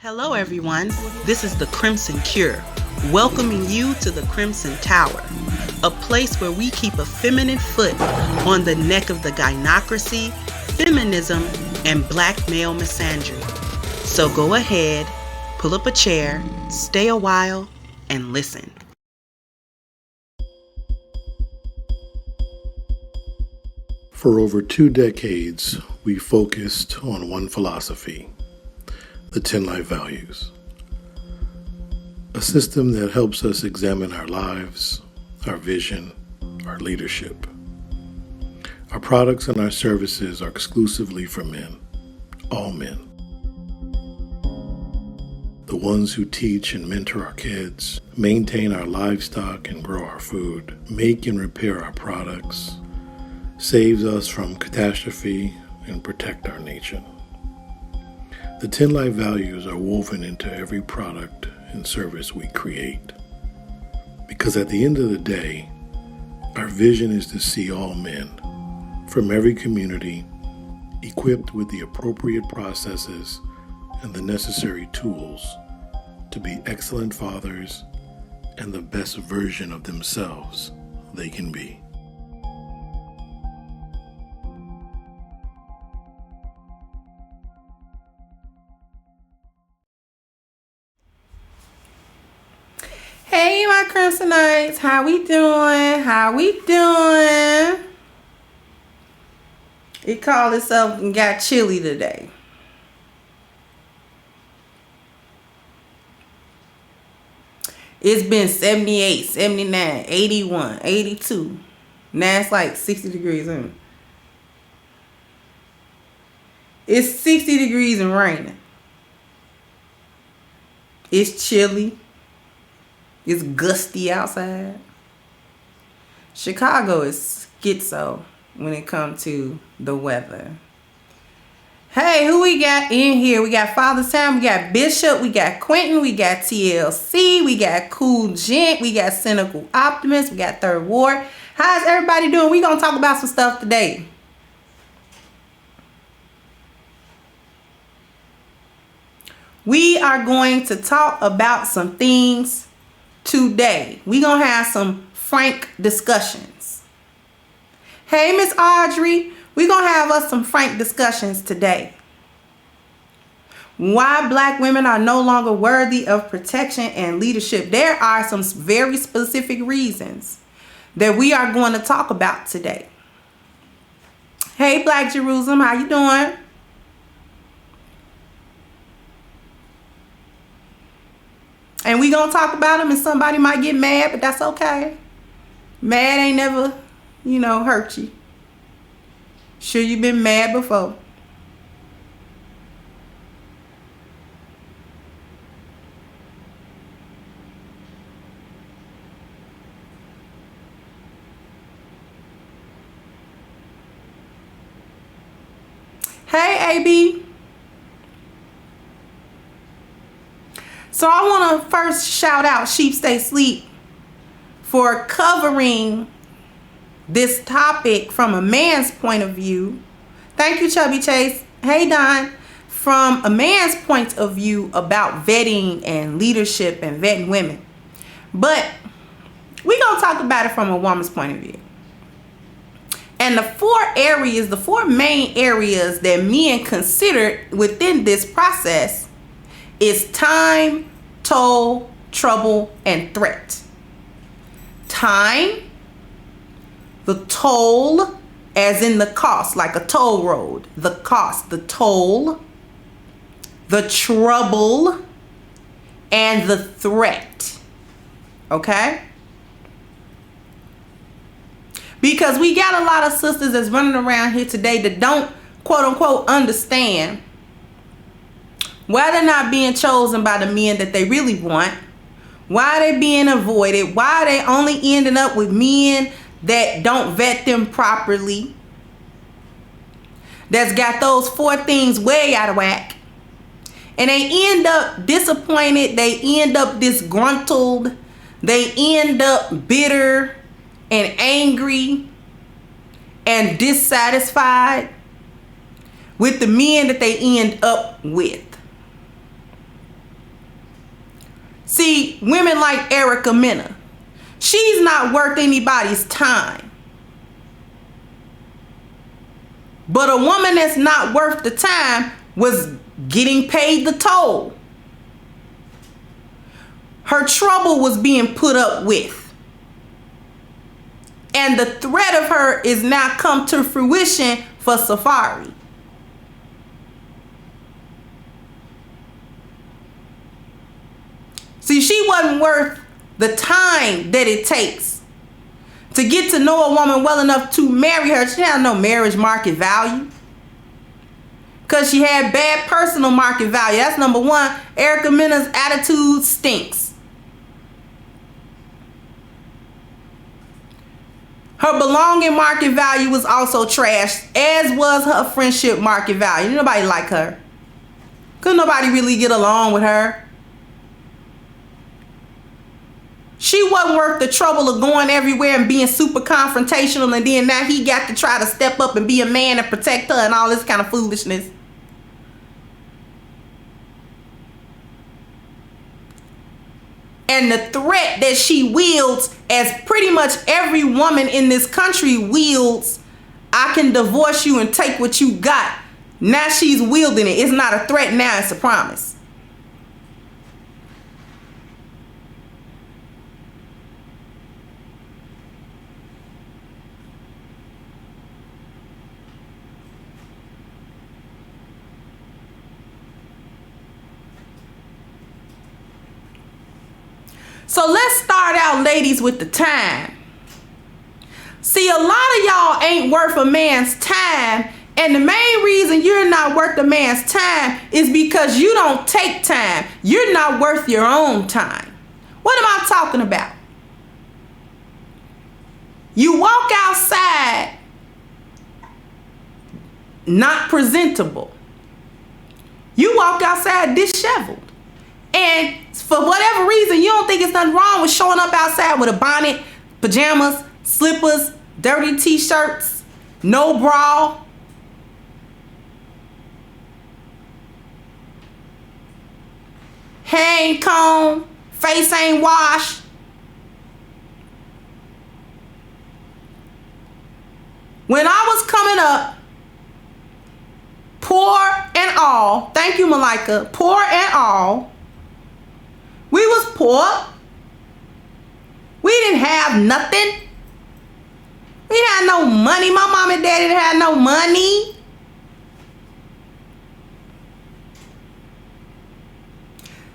Hello everyone, this is the Crimson Cure, welcoming you to the Crimson Tower, a place where we keep a feminine foot on the neck of the gynocracy, feminism, and black male misandry. So go ahead, pull up a chair, stay a while, and listen. For over 2 decades, we focused on one philosophy, the 10 life values. A system that helps us examine our lives, our vision, our leadership. Our products and our services are exclusively for men, all men. The ones who teach and mentor our kids, maintain our livestock and grow our food, make and repair our products, saves us from catastrophe, and protect our nation. The 10 life values are woven into every product and service we create. Because at the end of the day, our vision is to see all men from every community equipped with the appropriate processes and the necessary tools to be excellent fathers and the best version of themselves they can be. Hey, my Crimsonites, how we doing? It called itself and got chilly today. It's been 78, 79, 81, 82. Now it's like 60 degrees. It's 60 degrees and raining. It's chilly. It's gusty outside. Chicago is schizo when it comes to the weather. Hey, who we got in here? We got Father's Time, we got Bishop, we got Quentin, we got TLC, we got Cool Gent, we got Cynical Optimist, we got Third Ward. How's everybody doing? We gonna talk about some stuff today. We are going to talk about some things today. We gonna have some frank discussions. Hey, Miss Audrey, we gonna have us some frank discussions today. Why black women are no longer worthy of protection and leadership. There are some very specific reasons that we are going to talk about today. Hey, Black Jerusalem, how you doing? And we gonna talk about them, and somebody might get mad, but that's okay. Mad ain't never, hurt you. Sure, you been mad before. Hey, AB. So I want to first shout out Sheep Stay Sleep for covering this topic from a man's point of view. Thank you, Chubby Chase. Hey, Don. From a man's point of view about vetting and leadership and vetting women. But we're going to talk about it from a woman's point of view. And the four main areas that men consider within this process is time, toll, trouble, and threat. Time, the toll, as in the cost, like a toll road. The cost, the toll, the trouble, and the threat. Okay? Because we got a lot of sisters that's running around here today that don't, quote unquote, understand why they're not being chosen by the men that they really want, why they being avoided, why they only ending up with men that don't vet them properly, that's got those 4 things way out of whack, and they end up disappointed, they end up disgruntled, they end up bitter and angry and dissatisfied with the men that they end up with. See, women like Erica Mena, she's not worth anybody's time. But a woman that's not worth the time was getting paid the toll. Her trouble was being put up with. And the threat of her is now come to fruition for Safari. See, she wasn't worth the time that it takes to get to know a woman well enough to marry her. She had no marriage market value. Because she had bad personal market value. That's number one. Erica Mena's attitude stinks. Her belonging market value was also trashed, as was her friendship market value. Nobody liked her. Couldn't nobody really get along with her. She wasn't worth the trouble of going everywhere and being super confrontational, and then now he got to try to step up and be a man and protect her and all this kind of foolishness. And the threat that she wields, as pretty much every woman in this country wields, I can divorce you and take what you got. Now she's wielding it. It's not a threat now, it's a promise. So let's start out, ladies, with the time. See, a lot of y'all ain't worth a man's time. And the main reason you're not worth a man's time is because you don't take time. You're not worth your own time. What am I talking about? You walk outside not presentable. You walk outside disheveled. And for whatever reason, you don't think it's nothing wrong with showing up outside with a bonnet, pajamas, slippers, dirty t-shirts, no bra. Hair ain't combed, face ain't washed. When I was coming up, poor and all, thank you, Malika, poor and all, we was poor. We didn't have nothing. We didn't have no money. My mom and daddy didn't have no money.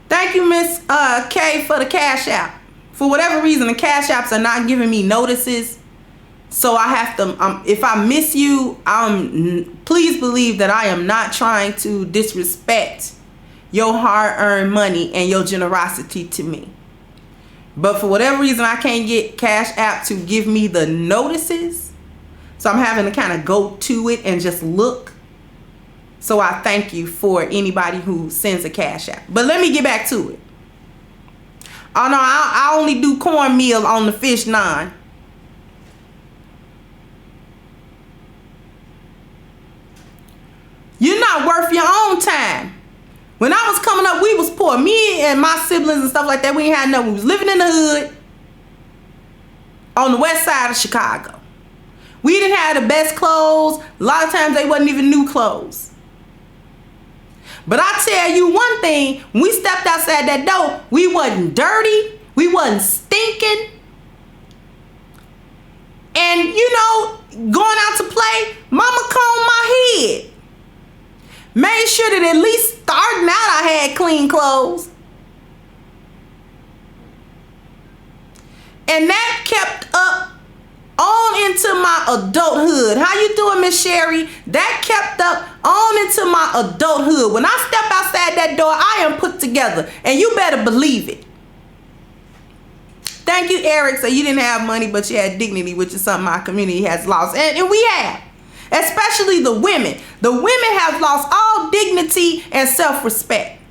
Thank you, Miss K, for the cash app. For whatever reason, the cash apps are not giving me notices. So I have to, if I miss you, please believe that I am not trying to disrespect your hard-earned money and your generosity to me. But for whatever reason, I can't get Cash App to give me the notices. So I'm having to kind of go to it and just look. So I thank you for anybody who sends a Cash App. But let me get back to it. Oh no, I only do cornmeal on the fish naan. You're not worth your own time. When I was coming up, we was poor. Me and my siblings and stuff like that, we ain't had nothing. We was living in the hood on the west side of Chicago. We didn't have the best clothes. A lot of times they wasn't even new clothes. But I tell you one thing, when we stepped outside that door, we wasn't dirty. We wasn't stinking. And you know, going out to play, mama combed my head. Made sure that at least starting out I had clean clothes. And that kept up on into my adulthood. How you doing, Miss Sherry? That kept up on into my adulthood. When I step outside that door, I am put together. And you better believe it. Thank you, Eric. So you didn't have money, but you had dignity, which is something our community has lost. And we have. Especially the women. The women have lost all dignity and self-respect.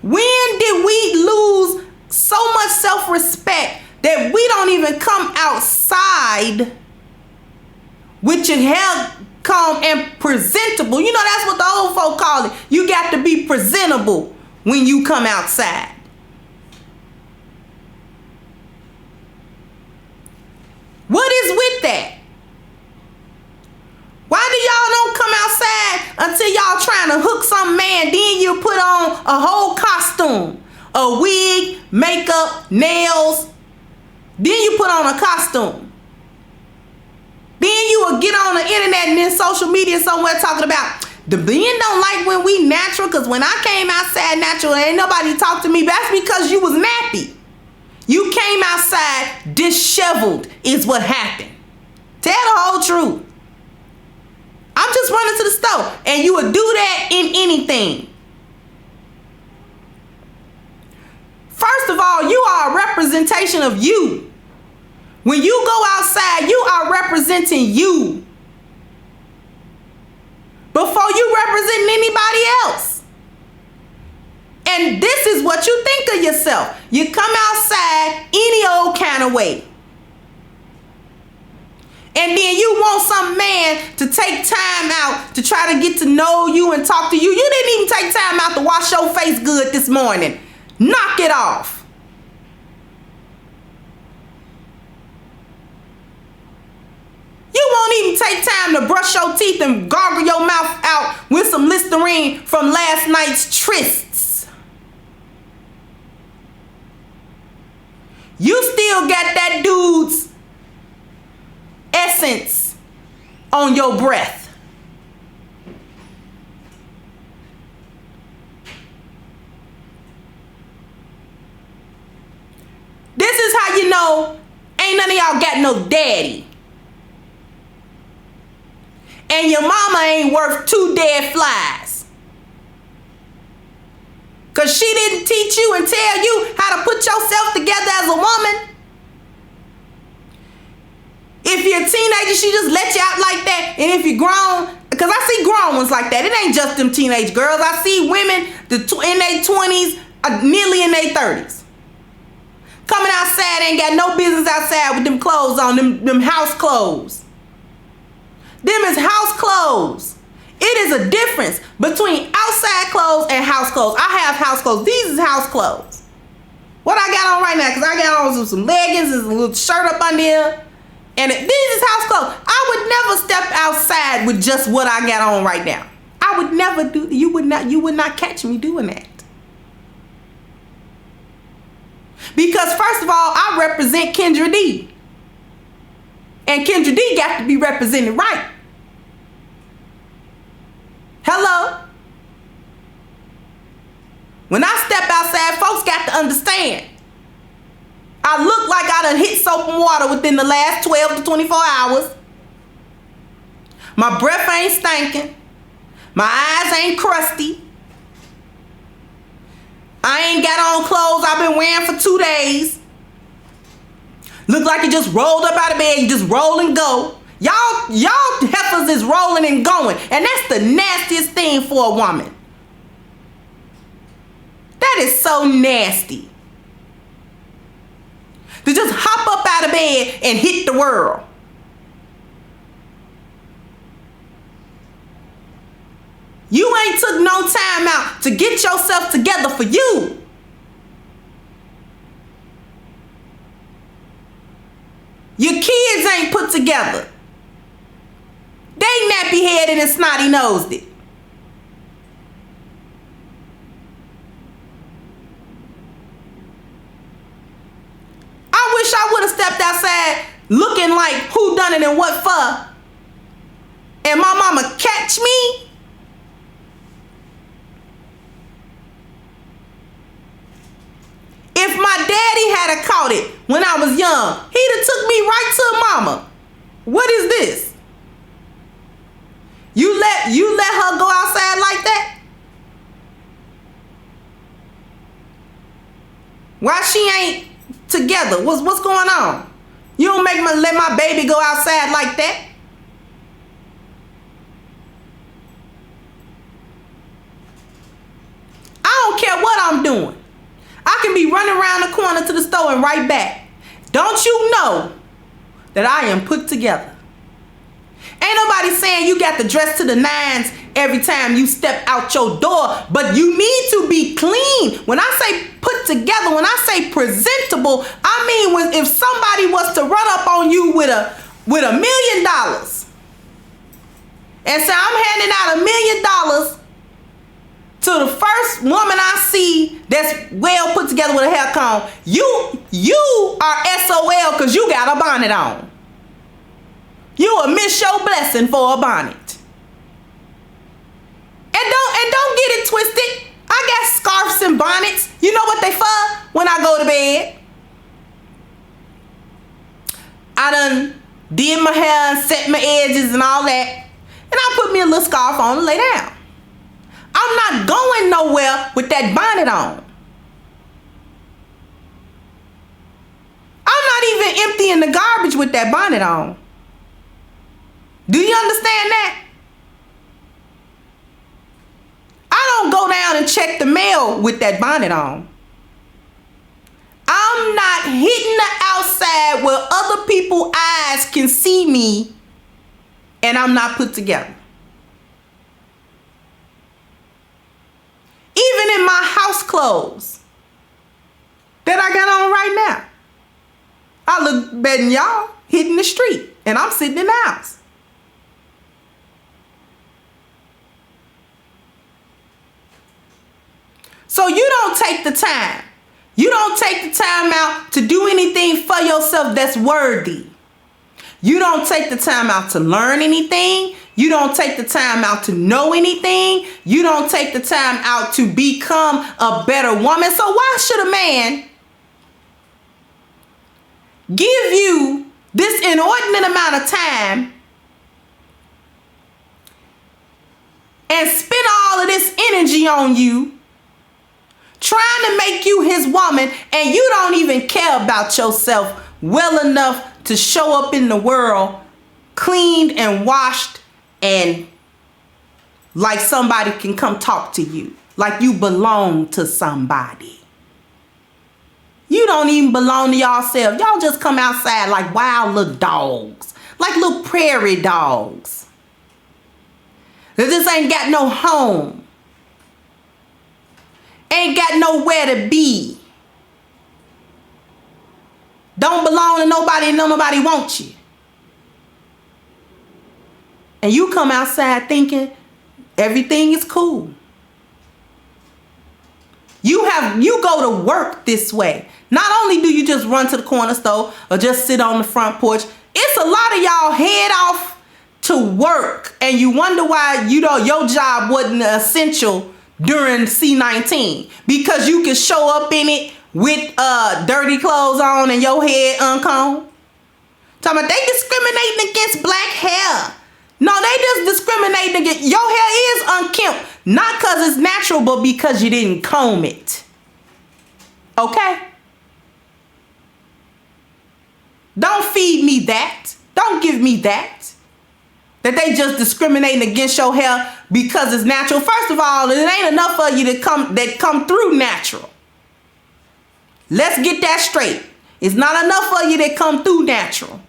When did we lose so much self-respect that we don't even come outside with your hair combed and presentable? You know, that's what the old folk call it. You got to be presentable when you come outside? What is with that? Why do y'all don't come outside until y'all trying to hook some man? Then you put on a whole costume, a wig, makeup, nails. Then you put on a costume. Then you will get on the internet and then social media somewhere talking about the men don't like when we natural, because when I came outside natural, ain't nobody talk to me. But that's because you was nappy. You came outside disheveled is what happened. Tell the whole truth. I'm just running to the store, and you would do that in anything. First of all, you are a representation of you. When you go outside, you are representing you before you representing anybody else. And this is what you think of yourself. You come outside any old kind of way. And then you want some man to take time out to try to get to know you and talk to you. You didn't even take time out to wash your face good this morning. Knock it off. You won't even take time to brush your teeth and gargle your mouth out with some Listerine from last night's trysts. You still got that dude's essence on your breath. This is how you know ain't none of y'all got no daddy. And your mama ain't worth 2 dead flies. Because she didn't teach you and tell you how to put yourself together as a woman. If you're a teenager, she just let you out like that. And if you're grown, because I see grown ones like that. It ain't just them teenage girls. I see women in their 20s, nearly in their 30s. Coming outside, ain't got no business outside with them clothes on, them house clothes. Them is house clothes. It is a difference between outside clothes and house clothes. I have house clothes. These is house clothes. What I got on right now, because I got on some leggings and a little shirt up under here. And these is house clothes. I would never step outside with just what I got on right now. I would never do. You would not catch me doing that. Because first of all, I represent Kendra D. And Kendra D got to be represented right. Hello? When I step outside, folks got to understand. I look like I done hit soap and water within the last 12 to 24 hours. My breath ain't stinking. My eyes ain't crusty. I ain't got on clothes I've been wearing for 2 days. Look like you just rolled up out of bed. You just roll and go. Y'all heifers is rolling and going. And that's the nastiest thing for a woman. That is so nasty. To just hop up out of bed and hit the world. You ain't took no time out to get yourself together for you. Your kids ain't put together. They nappy headed and snotty nosed it. I wish I would have stepped outside looking like who done it and what for. And my mama catch me. If my daddy had a caught it when I was young, he'd have took me right to mama. What is this? You let her go outside like that? Why she ain't together? What's going on? You don't let my baby go outside like that. I don't care what I'm doing. I can be running around the corner to the store and right back. Don't you know that I am put together? Ain't nobody saying you got to dress to the nines every time you step out your door, but you need to be clean. When I say put together, when I say presentable, I mean if somebody was to run up on you with $1 million and say, I'm handing out $1 million to the first woman I see that's well put together with a hair comb, you are SOL because you got a bonnet on. You will miss your blessing for a bonnet. And don't get it twisted. I got scarves and bonnets. You know what they for? When I go to bed. I done did my hair and set my edges and all that. And I put me a little scarf on and lay down. I'm not going nowhere with that bonnet on. I'm not even emptying the garbage with that bonnet on. Do you understand that? I don't go down and check the mail with that bonnet on. I'm not hitting the outside where other people's eyes can see me and I'm not put together. Even in my house clothes that I got on right now, I look better than y'all hitting the street and I'm sitting in the house. So you don't take the time. You don't take the time out to do anything for yourself that's worthy. You don't take the time out to learn anything. You don't take the time out to know anything. You don't take the time out to become a better woman. So why should a man give you this inordinate amount of time and spend all of this energy on you, trying to make you his woman, and you don't even care about yourself well enough to show up in the world cleaned and washed and like somebody can come talk to you, like you belong to somebody. You don't even belong to yourself. Y'all just come outside like wild little dogs, like little prairie dogs. That just ain't got no home. Ain't got nowhere to be. Don't belong to nobody and nobody wants you. And you come outside thinking everything is cool. You go to work this way. Not only do you just run to the corner store or just sit on the front porch, it's a lot of y'all head off to work and you wonder why your job wasn't essential during C-19, because you can show up in it with dirty clothes on and your head uncombed. Talking about they discriminating against black hair. No, they just discriminating against your hair is unkempt, not because it's natural, but because you didn't comb it. Okay? Don't feed me that. Don't give me that. That they just discriminating against your hair because it's natural. First of all, it ain't enough of you that come through natural. Let's get that straight. It's not enough of you that come through natural.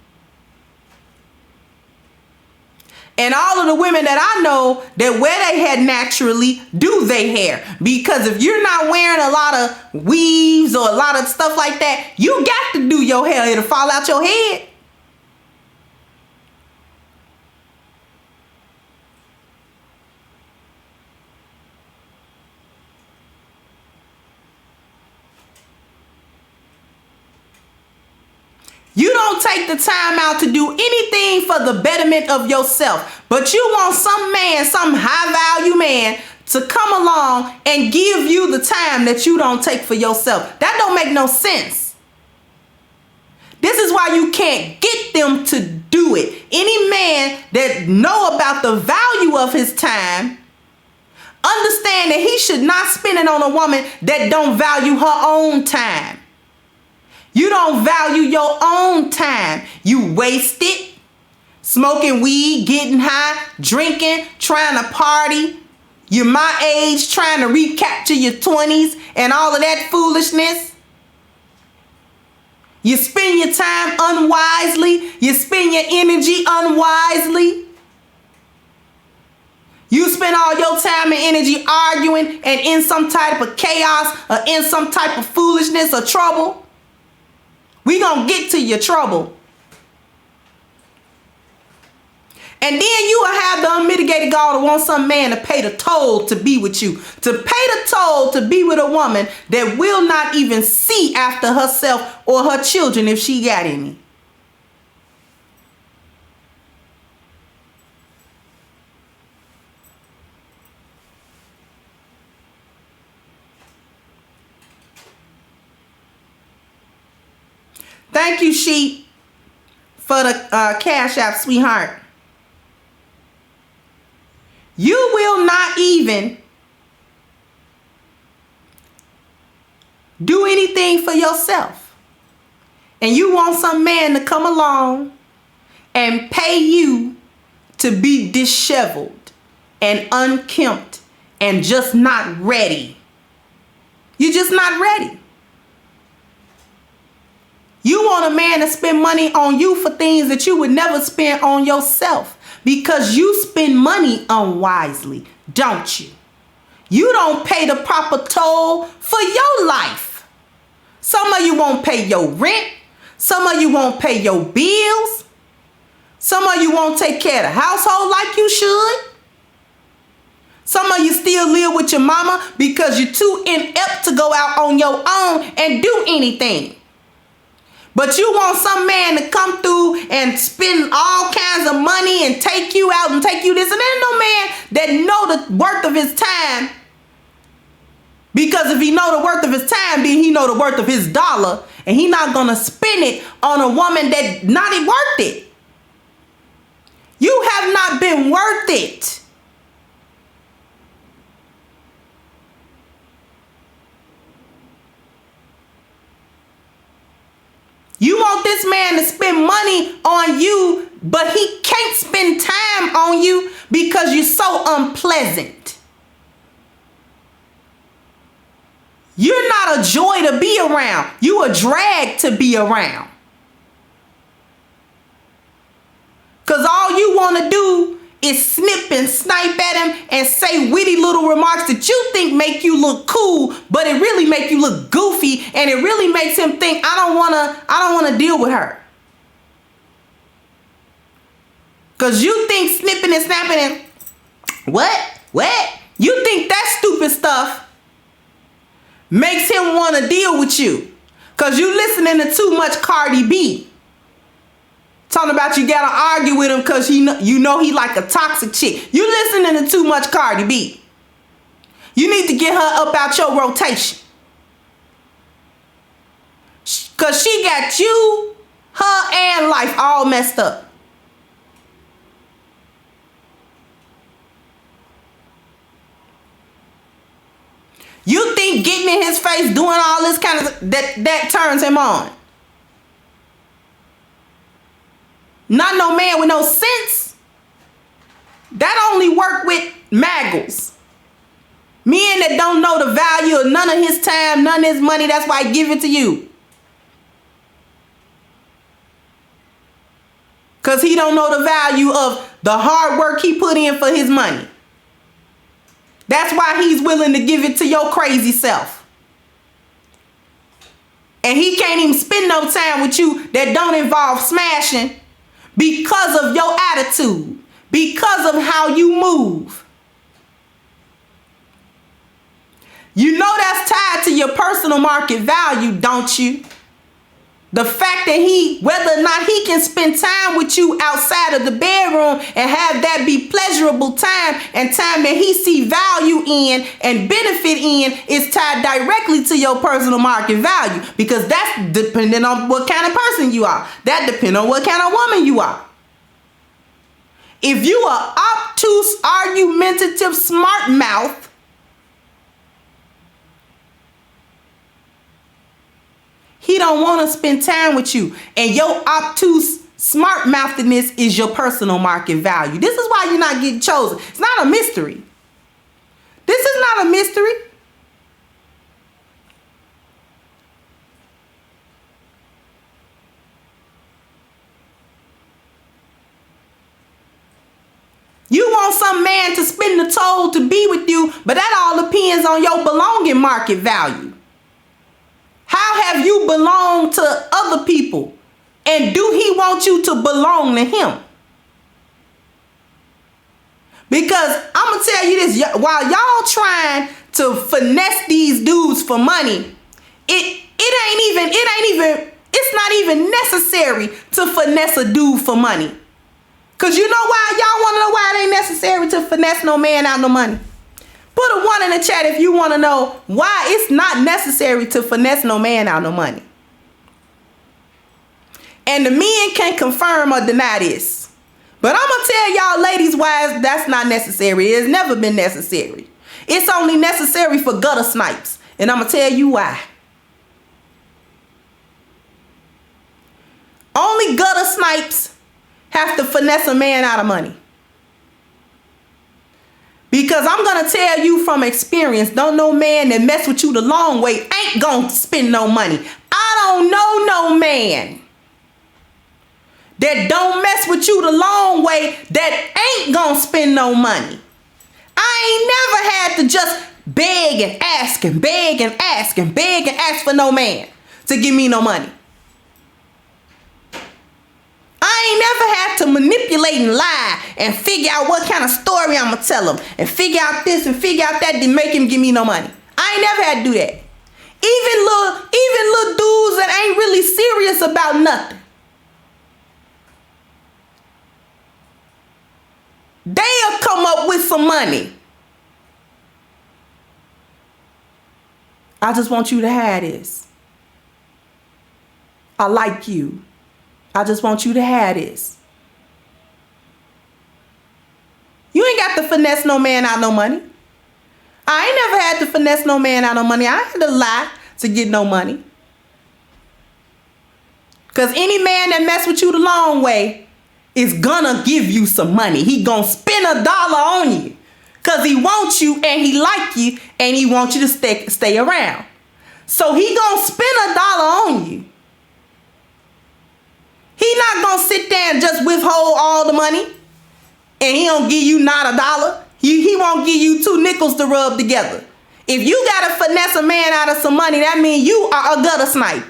And all of the women that I know that wear their hair naturally do their hair. Because if you're not wearing a lot of weaves or a lot of stuff like that, you got to do your hair. It'll fall out your head. You don't take the time out to do anything for the betterment of yourself, but you want some man, some high value man to come along and give you the time that you don't take for yourself. That don't make no sense. This is why you can't get them to do it. Any man that know about the value of his time, understand that he should not spend it on a woman that don't value her own time. You don't value your own time. You waste it smoking weed, getting high, drinking, trying to party. You're my age, trying to recapture your 20s and all of that foolishness. You spend your time unwisely. You spend your energy unwisely. your time and energy arguing and in some type of chaos or in some type of foolishness or trouble, we gonna get to your trouble. And then you will have the unmitigated gall to want some man to pay the toll to be with you. To pay the toll to be with a woman that will not even see after herself or her children if she got any. Thank you, Sheep, for the Cash App, sweetheart. You will not even do anything for yourself. And you want some man to come along and pay you to be disheveled and unkempt and just not ready. You're just not ready. You want a man to spend money on you for things that you would never spend on yourself because you spend money unwisely, don't you? You don't pay the proper toll for your life. Some of you won't pay your rent. Some of you won't pay your bills. Some of you won't take care of the household like you should. Some of you still live with your mama because you're too inept to go out on your own and do anything. But you want some man to come through and spend all kinds of money and take you out and take you this. And there's no man that know the worth of his time. Because if he know the worth of his time, then he know the worth of his dollar. And he not going to spend it on a woman that not worth it. You have not been worth it. You want this man to spend money on you, but he can't spend time on you because you're so unpleasant. You're not a joy to be around. You a drag to be around. Because all you want to do is snip and snipe at him and say witty little remarks that you think make you look cool, but it really make you look goofy, and it really makes him think, I don't want to deal with her. Because you think snipping and snapping and what? You think that stupid stuff makes him want to deal with you. Because you listening to too much Cardi B. Talking about you gotta argue with him because you know he like a toxic chick. You listening to too much Cardi B. You need to get her up out your rotation. Because she got you, her, and life all messed up. You think getting in his face, doing all this kind of that turns him on. Not no man with no sense. That only work with maggles. Men that don't know the value of none of his time, none of his money. That's why he give it to you. Because he don't know the value of the hard work he put in for his money. That's why he's willing to give it to your crazy self. And he can't even spend no time with you that don't involve smashing. Because of your attitude, because of how you move. You know that's tied to your personal market value, don't you? The fact that whether or not he can spend time with you outside of the bedroom and have that be pleasurable time and time that he see value in and benefit in is tied directly to your personal market value, because that's depending on what kind of person you are. That depends on what kind of woman you are. If you are obtuse, argumentative, smart mouth, he don't want to spend time with you. And your obtuse, smart mouthiness is your personal market value. This is why you're not getting chosen. It's not a mystery. This is not a mystery. You want want some man to spend the toll to be with you, but that all depends on your belonging market value. How have you belonged to other people? And do he want you to belong to him? Because I'm going to tell you this, while y'all trying to finesse these dudes for money, it's not even necessary to finesse a dude for money. Because you know why? Y'all want to know why it ain't necessary to finesse no man out no money? Put a 1 in the chat if you want to know why it's not necessary to finesse no man out no money. And the men can confirm or deny this. But I'm going to tell y'all ladies why that's not necessary. It's never been necessary. It's only necessary for gutter snipes. And I'm going to tell you why. Only gutter snipes have to finesse a man out of money. Because I'm going to tell you from experience, don't no man that mess with you the long way ain't going to spend no money. I don't know no man that don't mess with you the long way that ain't going to spend no money. I ain't never had to just beg and ask and beg and ask and beg and ask for no man to give me no money. I ain't never had to manipulate and lie and figure out what kind of story I'm going to tell him and figure out this and figure out that to make him give me no money. I ain't never had to do that. Even little dudes that ain't really serious about nothing. They'll come up with some money. I just want you to have this. I like you. I just want you to have this. You ain't got to finesse no man out no money. I ain't never had to finesse no man out no money. I had to lie to get no money. Because any man that mess with you the long way is gonna give you some money. He gonna spend $1 on you. Because he wants you and he like you and he wants you to stay around. So he gonna spend $1 on you. He not gonna sit there and just withhold all the money and he don't give you not $1. He won't give you 2 nickels to rub together. If you gotta finesse a man out of some money, that means you are a gutter snipe.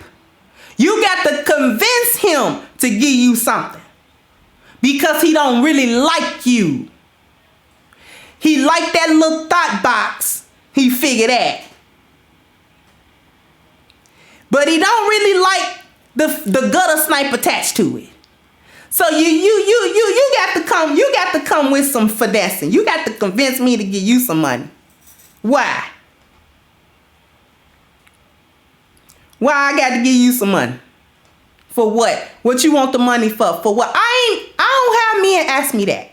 You got to convince him to give you something because he don't really like you. He like that little thought box. He figured that. But he don't really like the gutter snipe attached to it. So you got to come with some finessing. You got to convince me to give you some money. Why? Why I got to give you some money? For what? What you want the money for? For what? I don't have men ask me that.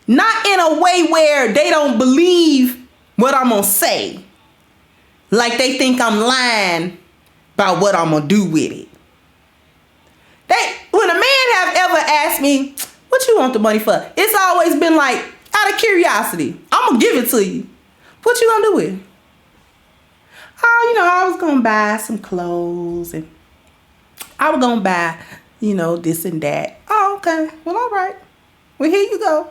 Not in a way where they don't believe what I'm going to say. Like they think I'm lying about what I'm going to do with it. When a man have ever asked me, what you want the money for? It's always been like, out of curiosity, I'm going to give it to you. What you going to do with it? Oh, I was going to buy some clothes and I was going to buy, this and that. Oh, okay. Well, all right. Well, here you go.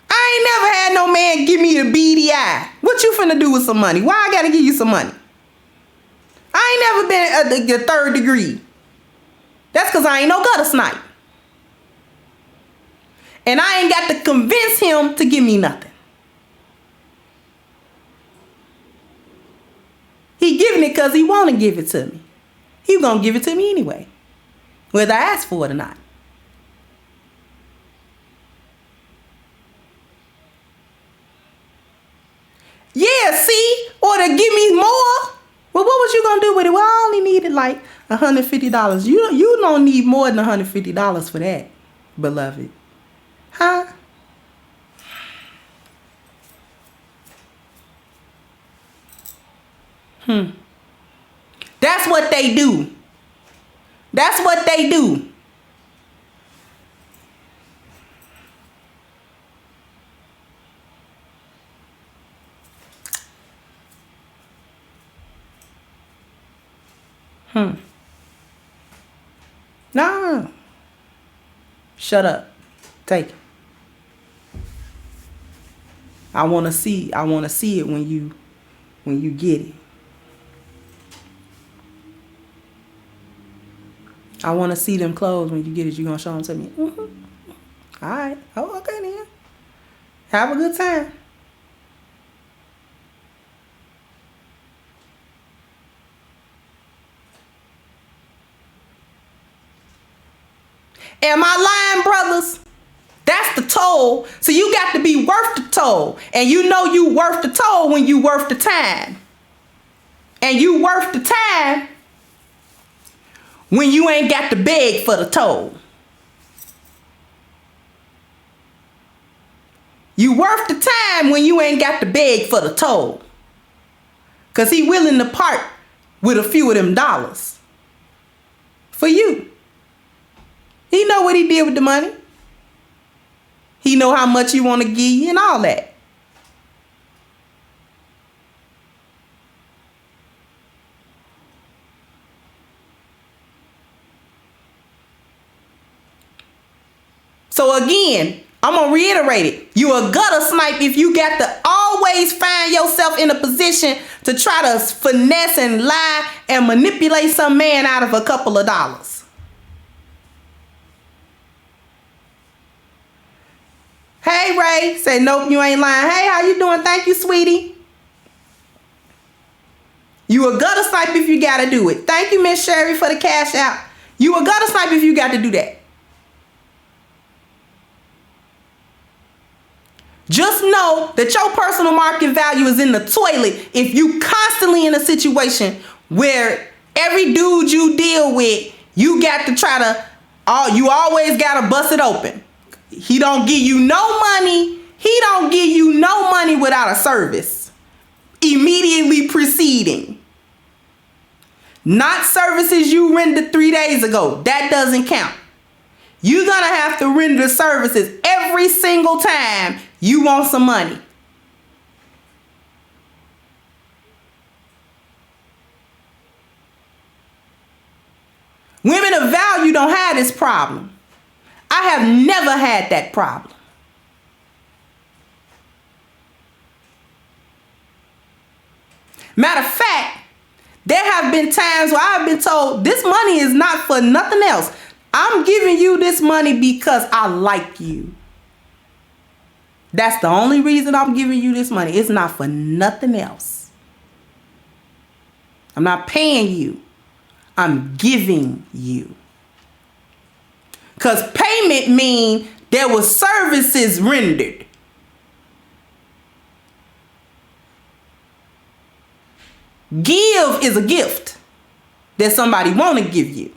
I ain't never had no man give me the beady eye. What you finna do with some money? Why I gotta give you some money? I ain't never been at the 3rd degree. That's because I ain't no gutter snipe. And I ain't got to convince him to give me nothing. He giving it because he want to give it to me. He gonna give it to me anyway, whether I ask for it or not. Yeah, see? Or to give me more. Well, what was you going to do with it? Well, I only needed like $150. You don't need more than $150 for that, beloved. Huh? That's what they do. That's what they do. No. Shut up. Take it. I want to see it when you get it. I want to see them clothes when you get it. You going to show them to me? All right. Oh, okay then. Have a good time. Am I lying, brothers? That's the toll. So you got to be worth the toll. And you know you worth the toll when you worth the time. And you worth the time when you ain't got to beg for the toll. You worth the time when you ain't got to beg for the toll. Because he willing to part with a few of them dollars for you. He know what he did with the money. He know how much he want to give you and all that. So again, I'm going to reiterate it. You a gutter snipe if you got to always find yourself in a position to try to finesse and lie and manipulate some man out of a couple of dollars. Hey, Ray. Say, nope, you ain't lying. Hey, how you doing? Thank you, sweetie. You a gutter snipe if you got to do it. Thank you, Miss Sherry, for the cash out. You a gutter snipe if you got to do that. Just know that your personal market value is in the toilet if you constantly in a situation where every dude you deal with, you got to try to, you always got to bust it open. He don't give you no money. He don't give you no money without a service immediately preceding. Not services you rendered 3 days ago. That doesn't count. You're going to have to render services every single time you want some money. Women of value don't have this problem. I have never had that problem. Matter of fact, there have been times where I've been told this money is not for nothing else. I'm giving you this money because I like you. That's the only reason I'm giving you this money. It's not for nothing else. I'm not paying you. I'm giving you. Because payment means there was services rendered. Give is a gift that somebody want to give you.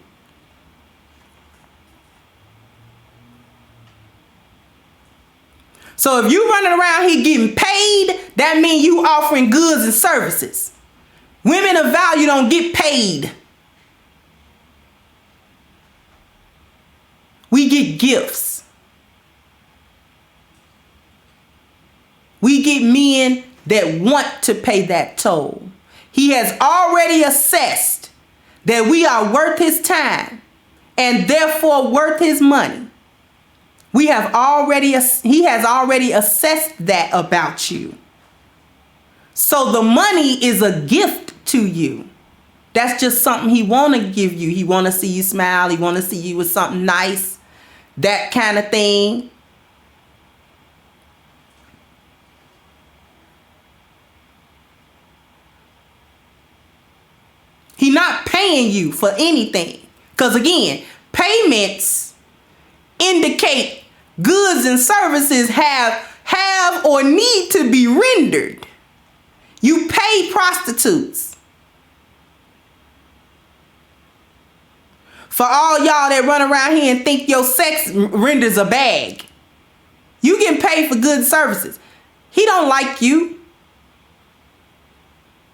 So if you running around here getting paid, that means you offering goods and services. Women of value don't get paid. We get gifts. We get men that want to pay that toll. He has already assessed that we are worth his time and therefore worth his money. He has already assessed that about you. So the money is a gift to you. That's just something he want to give you. He want to see you smile. He want to see you with something nice. That kind of thing. He not paying you for anything. Because again, payments indicate goods and services have or need to be rendered. You pay prostitutes. For all y'all that run around here and think your sex renders a bag. You getting paid for good services. He don't like you.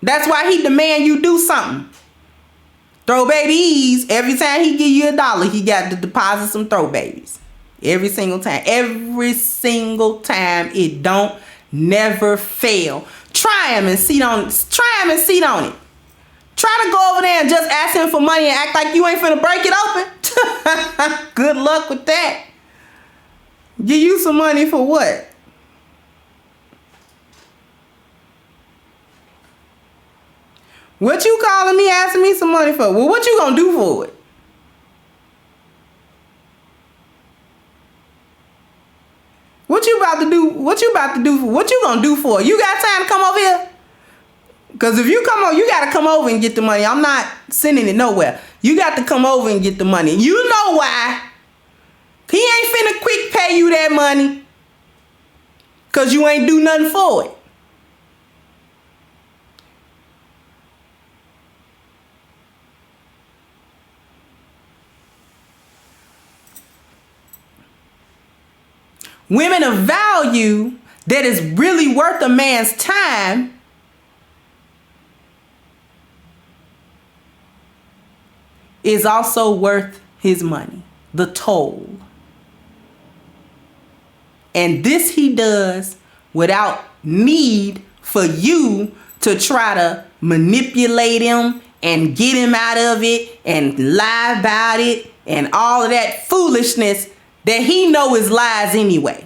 That's why he demand you do something. Throw babies. Every time he give you $1, he got to deposit some throw babies. Every single time. Every single time. It don't never fail. Try him and sit on it. Try him and sit on it. Try to go over there and just ask him for money and act like you ain't finna break it open. Good luck with that. Give you some money for what? What you calling me asking me some money for? Well, what you gonna do for it? What you about to do? What you about to do? What you gonna do for it? You got time to come over here? Because if you come over, you got to come over and get the money. I'm not sending it nowhere. You got to come over and get the money. You know why? He ain't finna quick pay you that money. Because you ain't do nothing for it. Women of value that is really worth a man's time is also worth his money, the toll. And this he does without need for you to try to manipulate him and get him out of it and lie about it and all of that foolishness that he know is lies anyway.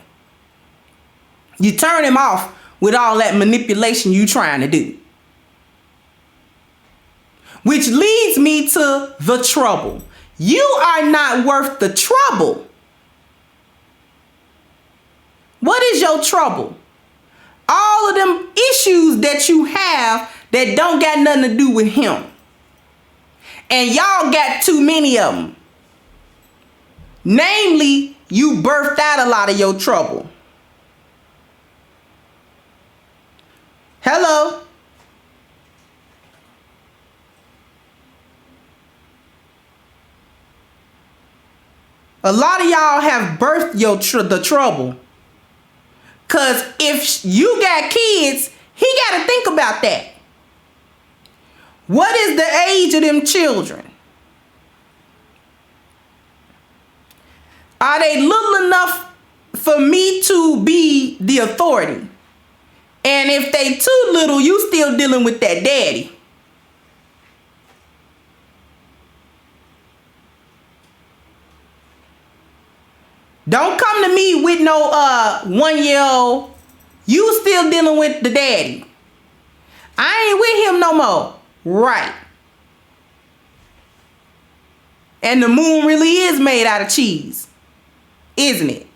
You turn him off with all that manipulation you trying to do. Which leads me to the trouble. You are not worth the trouble. What is your trouble? All of them issues that you have that don't got nothing to do with him. And y'all got too many of them. Namely, you birthed out a lot of your trouble. Hello? A lot of y'all have birthed the trouble. Because if you got kids, he got to think about that. What is the age of them children? Are they little enough for me to be the authority? And if they too little, you still dealing with that daddy. Don't come to me with no 1-year-old. You still dealing with the daddy. I ain't with him no more. Right. And the moon really is made out of cheese. Isn't it?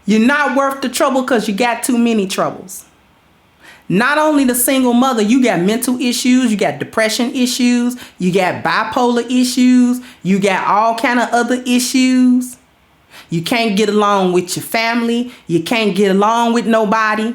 You're not worth the trouble because you got too many troubles. Not only the single mother, you got mental issues, you got depression issues, you got bipolar issues, you got all kind of other issues. You can't get along with your family. You can't get along with nobody.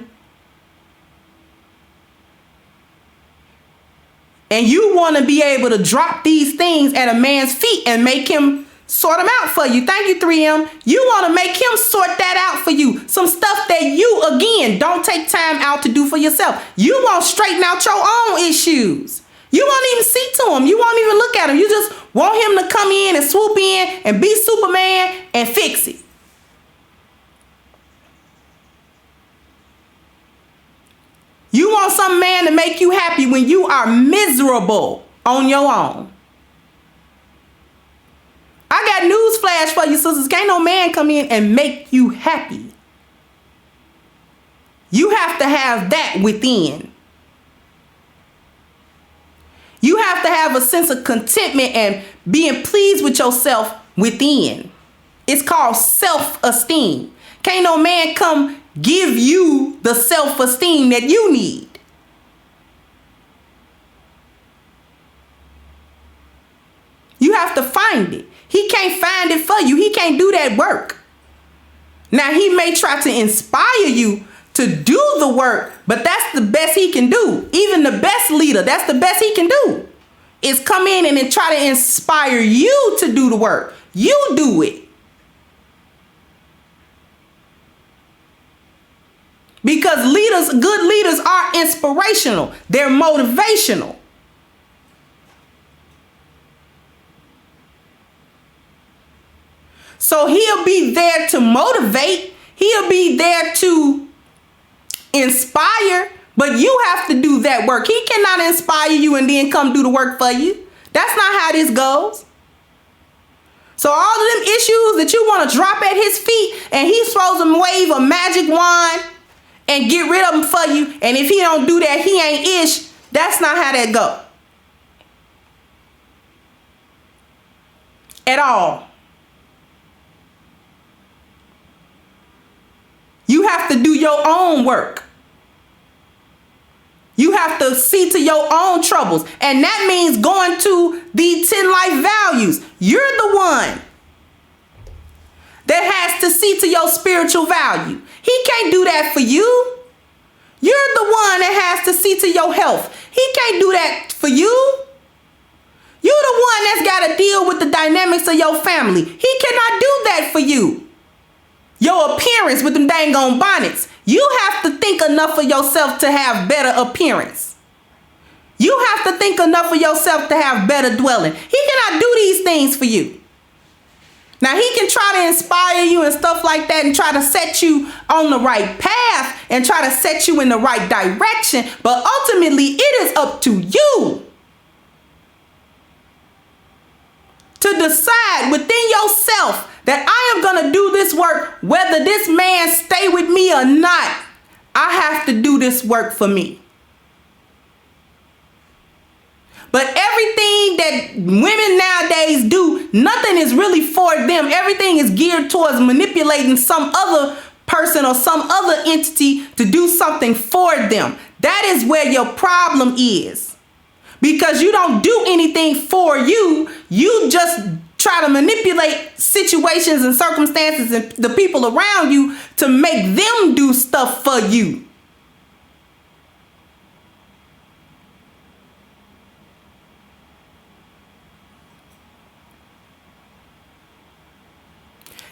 And you want to be able to drop these things at a man's feet and make him sort them out for you. Thank you, 3M. You want to make him sort that out for you. Some stuff that you, again, don't take time out to do for yourself. You won't straighten out your own issues. You won't even see to him. You won't even look at him. You just want him to come in and swoop in and be Superman and fix it. You want some man to make you happy when you are miserable on your own. I got news flash for you, sisters. Can't no man come in and make you happy. You have to have that within. You have to have a sense of contentment and being pleased with yourself within. It's called self-esteem. Can't no man come give you the self-esteem that you need. You have to find it. He can't find it for you. He can't do that work. Now, he may try to inspire you to do the work, but that's the best he can do. Even the best leader, that's the best he can do, is come in and then try to inspire you to do the work. You do it. Because good leaders are inspirational. They're motivational. So he'll be there to motivate. He'll be there to inspire. But you have to do that work. He cannot inspire you and then come do the work for you. That's not how this goes. So all of them issues that you want to drop at his feet and he's supposed to wave a magic wand and get rid of them for you. And if he don't do that, he ain't ish. That's not how that go. At all. You have to do your own work. You have to see to your own troubles. And that means going to the 10 life values. You're the one that has to see to your spiritual value. He can't do that for you. You're the one that has to see to your health. He can't do that for you. You're the one that's got to deal with the dynamics of your family. He cannot do that for you. Your appearance with them dang on bonnets. You have to think enough of yourself to have better appearance. You have to think enough of yourself to have better dwelling. He cannot do these things for you. Now, he can try to inspire you and stuff like that and try to set you on the right path and try to set you in the right direction. But ultimately, it is up to you to decide within yourself that I am going to do this work, whether this man stay with me or not. I have to do this work for me. But everything that women nowadays do, nothing is really for them. Everything is geared towards manipulating some other person or some other entity to do something for them. That is where your problem is. Because you don't do anything for you. You just try to manipulate situations and circumstances and the people around you to make them do stuff for you.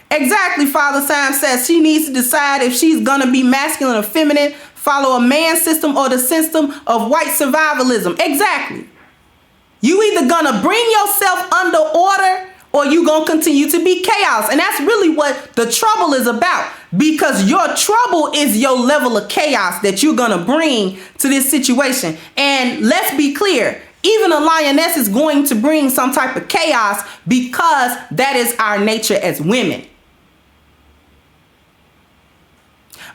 Exactly, Father Sam says she needs to decide if she's going to be masculine or feminine, follow a man system or the system of white survivalism. Exactly. You either going to bring yourself under order or you going to continue to be chaos. And that's really what the trouble is about, because your trouble is your level of chaos that you're going to bring to this situation. And let's be clear, even a lioness is going to bring some type of chaos because that is our nature as women.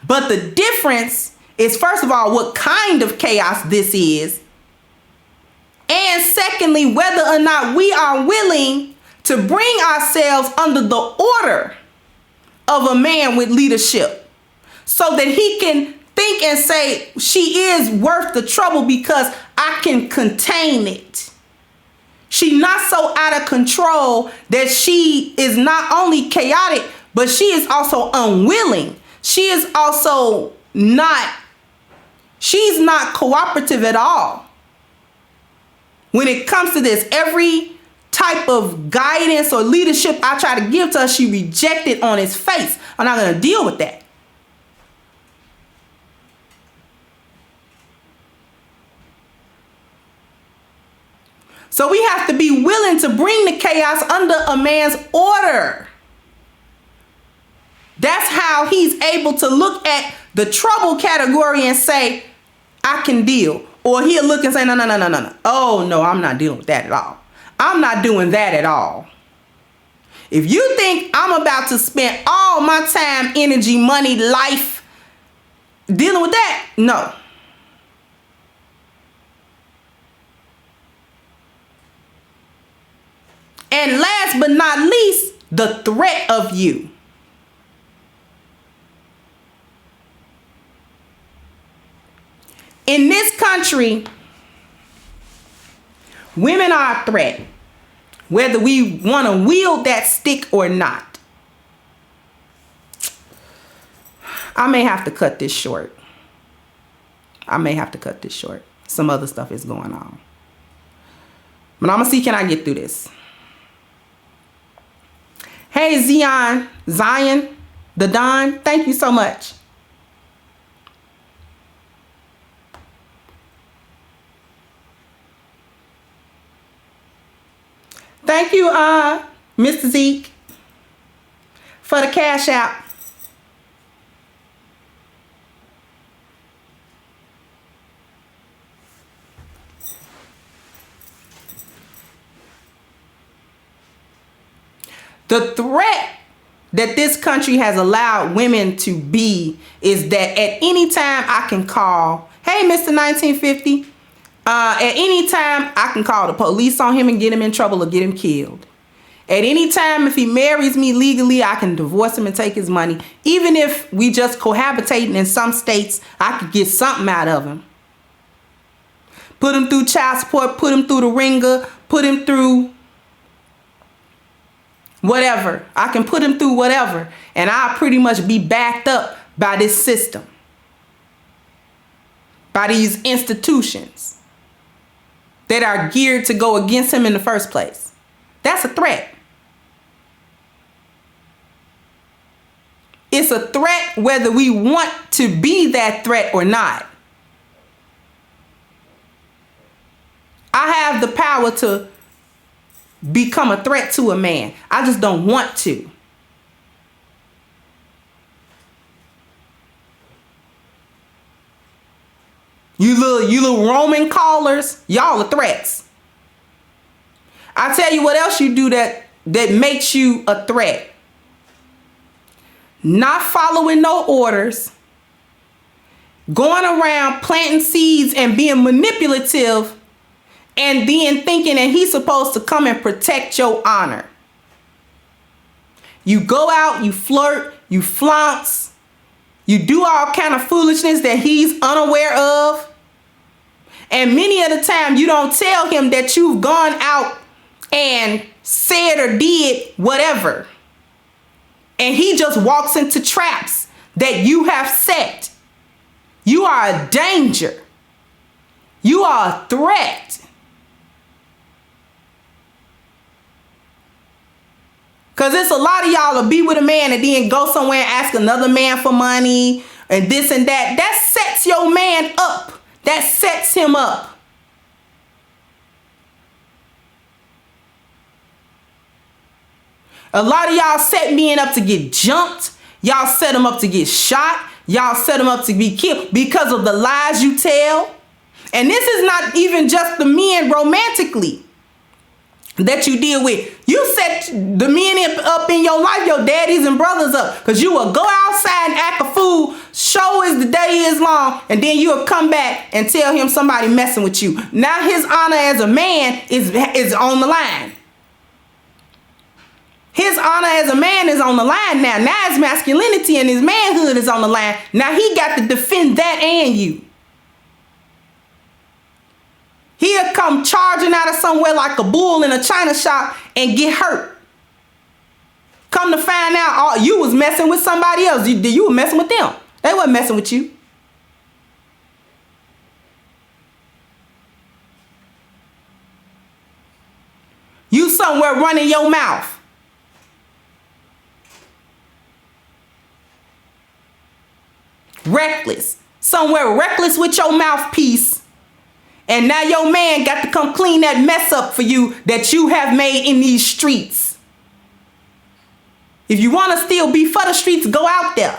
But the difference is, first of all, what kind of chaos this is. And secondly, whether or not we are willing to bring ourselves under the order of a man with leadership so that he can think and say, she is worth the trouble because I can contain it. She's not so out of control that she is not only chaotic, but she is also unwilling. She is also she's not cooperative at all. When it comes to this, every type of guidance or leadership I try to give to her, she rejected on its face. I'm not going to deal with that. So we have to be willing to bring the chaos under a man's order. That's how he's able to look at the trouble category and say, I can deal. Or he'll look and say, no. Oh, no, I'm not dealing with that at all. I'm not doing that at all. If you think I'm about to spend all my time, energy, money, life dealing with that, no. And last but not least, the threat of you. In this country, women are a threat, whether we want to wield that stick or not. I may have to cut this short. Some other stuff is going on. But I'm going to see, can I get through this? Hey, Zion, the Don, thank you so much. Thank you, Mr. Zeke, for the cash out. The threat that this country has allowed women to be is that at any time I can call, hey, Mr. 1950, at any time I can call the police on him and get him in trouble or get him killed. At any time, if he marries me legally, I can divorce him and take his money. Even if we just cohabitating in some states, I could get something out of him. Put him through child support, put him through the ringer, put him through whatever. I can put him through whatever. And I'll pretty much be backed up by this system. By these institutions that are geared to go against him in the first place. That's a threat. It's a threat whether we want to be that threat or not. I have the power to become a threat to a man. I just don't want to. You little Roman callers, y'all are threats. I tell you what else you do that makes you a threat. Not following no orders. Going around planting seeds and being manipulative and then thinking that he's supposed to come and protect your honor. You go out, you flirt, you flounce, you do all kind of foolishness that he's unaware of. And many of the time you don't tell him that you've gone out and said or did whatever. And he just walks into traps that you have set. You are a danger. You are a threat. Because it's a lot of y'all to be with a man and then go somewhere and ask another man for money and this and that. That sets your man up. That sets him up. A lot of y'all set men up to get jumped. Y'all set them up to get shot. Y'all set them up to be killed because of the lies you tell. And this is not even just the men romantically that you deal with. You set the men up in your life, your daddies and brothers up, because you will go outside and act a fool, show as the day is long, and then you will come back and tell him somebody messing with you. Now his honor as a man is on the line. His honor as a man is on the line now. Now his masculinity and his manhood is on the line. Now he got to defend that and you. He'll come charging out of somewhere like a bull in a china shop and get hurt. Come to find out, you was messing with somebody else. You were messing with them. They weren't messing with you. You somewhere running your mouth. Reckless. Somewhere reckless with your mouthpiece. And now your man got to come clean that mess up for you that you have made in these streets. If you want to still be for the streets, go out there.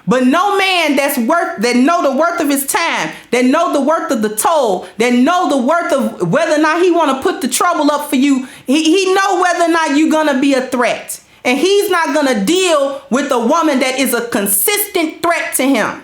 But no man that know the worth of his time, that know the worth of the toll, that know the worth of whether or not he want to put the trouble up for you, he know whether or not you're going to be a threat. And he's not going to deal with a woman that is a consistent threat to him,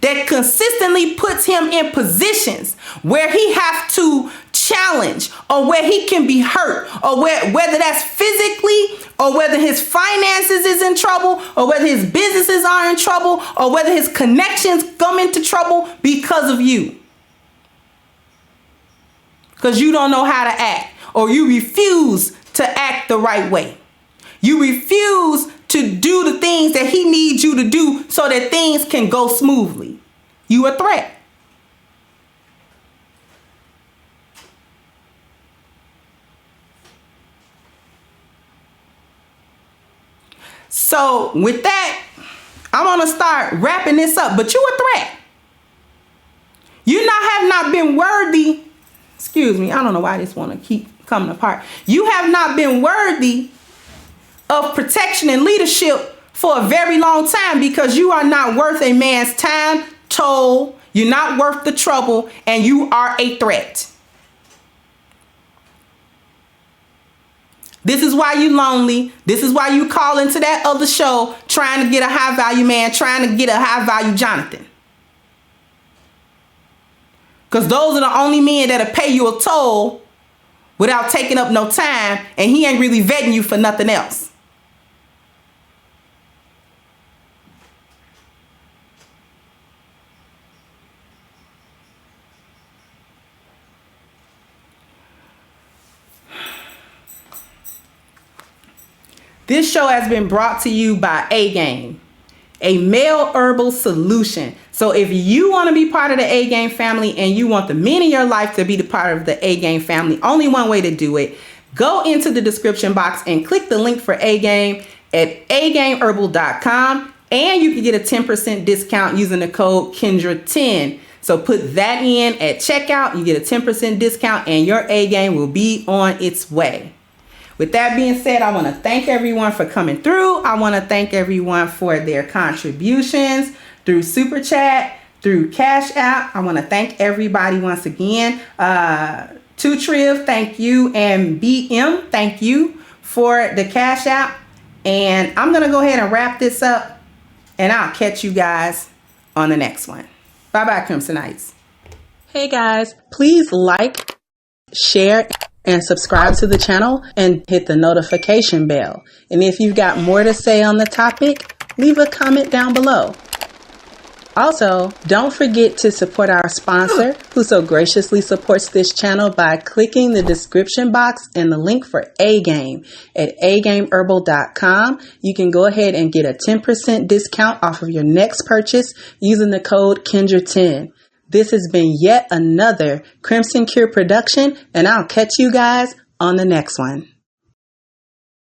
that consistently puts him in positions where he have to challenge, or where he can be hurt, or whether that's physically, or whether his finances is in trouble, or whether his businesses are in trouble, or whether his connections come into trouble because of you. Because you don't know how to act, or you refuse to act the right way. You refuse to do the things that he needs you to do so that things can go smoothly. You a threat. So with that, I'm going to start wrapping this up. But you a threat. You have not been worthy. Excuse me. I don't know why this want to keep coming apart. You have not been worthy of protection and leadership for a very long time because you are not worth a man's time, toll. You're not worth the trouble, and you are a threat. This is why you lonely. This is why you call into that other show trying to get a high value man, trying to get a high value Jonathan. Because those are the only men that'll pay you a toll without taking up no time, and he ain't really vetting you for nothing else. This show has been brought to you by A-Game, a male herbal solution. So if you want to be part of the A-Game family and you want the men in your life to be the part of the A-Game family, only one way to do it. Go into the description box and click the link for A-Game at agameherbal.com, and you can get a 10% discount using the code Kendra10. So put that in at checkout, you get a 10% discount, and your A-Game will be on its way. With that being said, I want to thank everyone for coming through. I want to thank everyone for their contributions through Super Chat, through Cash App. I want to thank everybody once again. Triv, thank you. And BM, thank you for the Cash App. And I'm going to go ahead and wrap this up, and I'll catch you guys on the next one. Bye-bye, Crimsonites. Hey guys, please like, share, and subscribe to the channel and hit the notification bell. And if you've got more to say on the topic, leave a comment down below. Also, don't forget to support our sponsor who so graciously supports this channel by clicking the description box and the link for A-Game at agameherbal.com. You can go ahead and get a 10% discount off of your next purchase using the code Kendra10. This has been yet another Crimson Cure production, and I'll catch you guys on the next one.